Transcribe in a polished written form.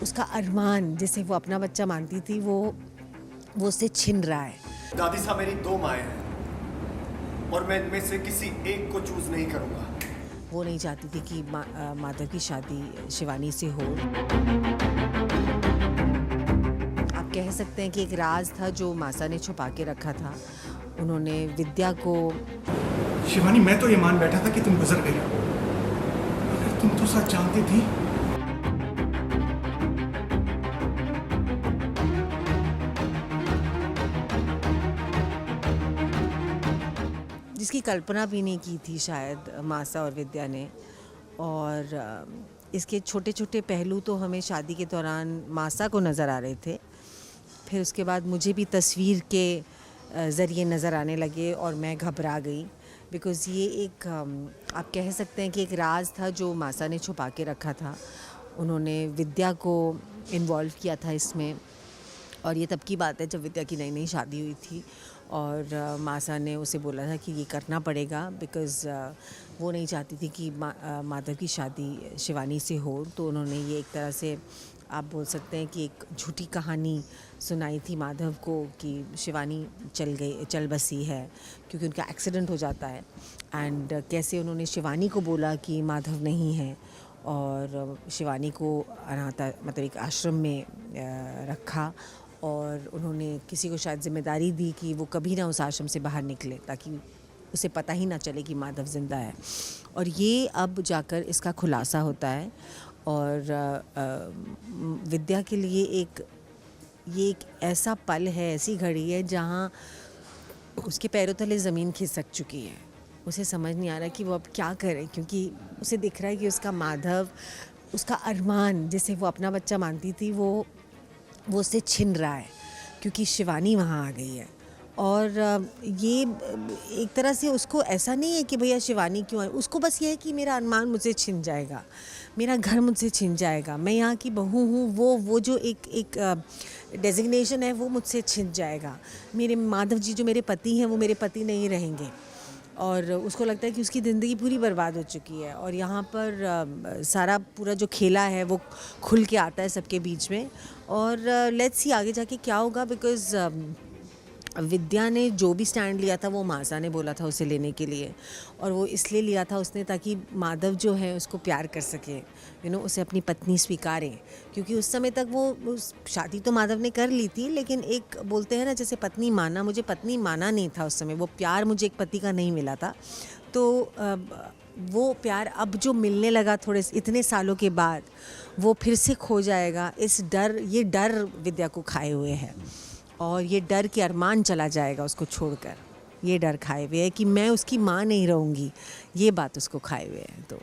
उसका अरमान जिसे वो अपना बच्चा मानती थी वो उससे छिन रहा है। दादी साहब मेरी 2 माएँ हैं और मैं इनमें से किसी एक को चूज नहीं करूंगा। वो नहीं चाहती थी कि माधव की शादी शिवानी से हो। आप कह सकते हैं कि एक राज था जो मासा ने छुपा के रखा था। उन्होंने विद्या को शिवानी, मैं तो ये मान बैठा था कि तुम गुजर गई, मगर तुम तो सच जानती थी। जिसकी कल्पना भी नहीं की थी शायद मासा और विद्या ने। और इसके छोटे छोटे पहलू तो हमें शादी के दौरान मासा को नज़र आ रहे थे, फिर उसके बाद मुझे भी तस्वीर के ज़रिए नज़र आने लगे और मैं घबरा गई। बिकॉज़ ये एक आप कह सकते हैं कि एक राज था जो मासा ने छुपा के रखा था। उन्होंने विद्या को इन्वॉल्व किया था इसमें, और ये तब की बात है जब विद्या की नई नई शादी हुई थी और मासा ने उसे बोला था कि ये करना पड़ेगा बिकॉज़ वो नहीं चाहती थी कि माधव की शादी शिवानी से हो। तो उन्होंने ये एक तरह से आप बोल सकते हैं कि एक झूठी कहानी सुनाई थी माधव को कि शिवानी चल बसी है क्योंकि उनका एक्सीडेंट हो जाता है। एंड कैसे उन्होंने शिवानी को बोला कि माधव नहीं है और शिवानी को मतलब एक आश्रम में रखा, और उन्होंने किसी को शायद जिम्मेदारी दी कि वो कभी ना उस आश्रम से बाहर निकले ताकि उसे पता ही ना चले कि माधव ज़िंदा है। और ये अब जाकर इसका खुलासा होता है। और विद्या के लिए ये एक ऐसा पल है, ऐसी घड़ी है जहाँ उसके पैरों तले ज़मीन खिसक चुकी है। उसे समझ नहीं आ रहा कि वो अब क्या करे, क्योंकि उसे दिख रहा है कि उसका माधव, उसका अरमान जिसे वो अपना बच्चा मानती थी वो उससे छिन रहा है क्योंकि शिवानी वहाँ आ गई है। और ये एक तरह से उसको ऐसा नहीं है कि भैया शिवानी क्यों आई, उसको बस ये है कि मेरा अरमान मुझसे छिन जाएगा, मेरा घर मुझसे छिन जाएगा, मैं यहाँ की बहू हूँ, वो जो एक डेजिग्नेशन है वो मुझसे छिन जाएगा, मेरे माधव जी जो मेरे पति हैं वो मेरे पति नहीं रहेंगे। और उसको लगता है कि उसकी ज़िंदगी पूरी बर्बाद हो चुकी है। और यहाँ पर सारा पूरा जो खेला है वो खुल के आता है सबके बीच में। और लेट्स सी आगे जाके क्या होगा, बिकॉज़ विद्या ने जो भी स्टैंड लिया था वो मासा ने बोला था उसे लेने के लिए, और वो इसलिए लिया था उसने ताकि माधव जो है उसको प्यार कर सके, उसे अपनी पत्नी स्वीकारें। क्योंकि उस समय तक वो शादी तो माधव ने कर ली थी, लेकिन एक बोलते हैं ना जैसे पत्नी माना, मुझे पत्नी माना नहीं था उस समय, वो प्यार मुझे एक पति का नहीं मिला था। तो वो प्यार अब जो मिलने लगा थोड़े इतने सालों के बाद वो फिर से खो जाएगा, ये डर विद्या को खाए हुए है। और ये डर के अरमान चला जाएगा उसको छोड़कर, ये डर खाए हुए है कि मैं उसकी माँ नहीं रहूँगी, ये बात उसको खाए हुए है। तो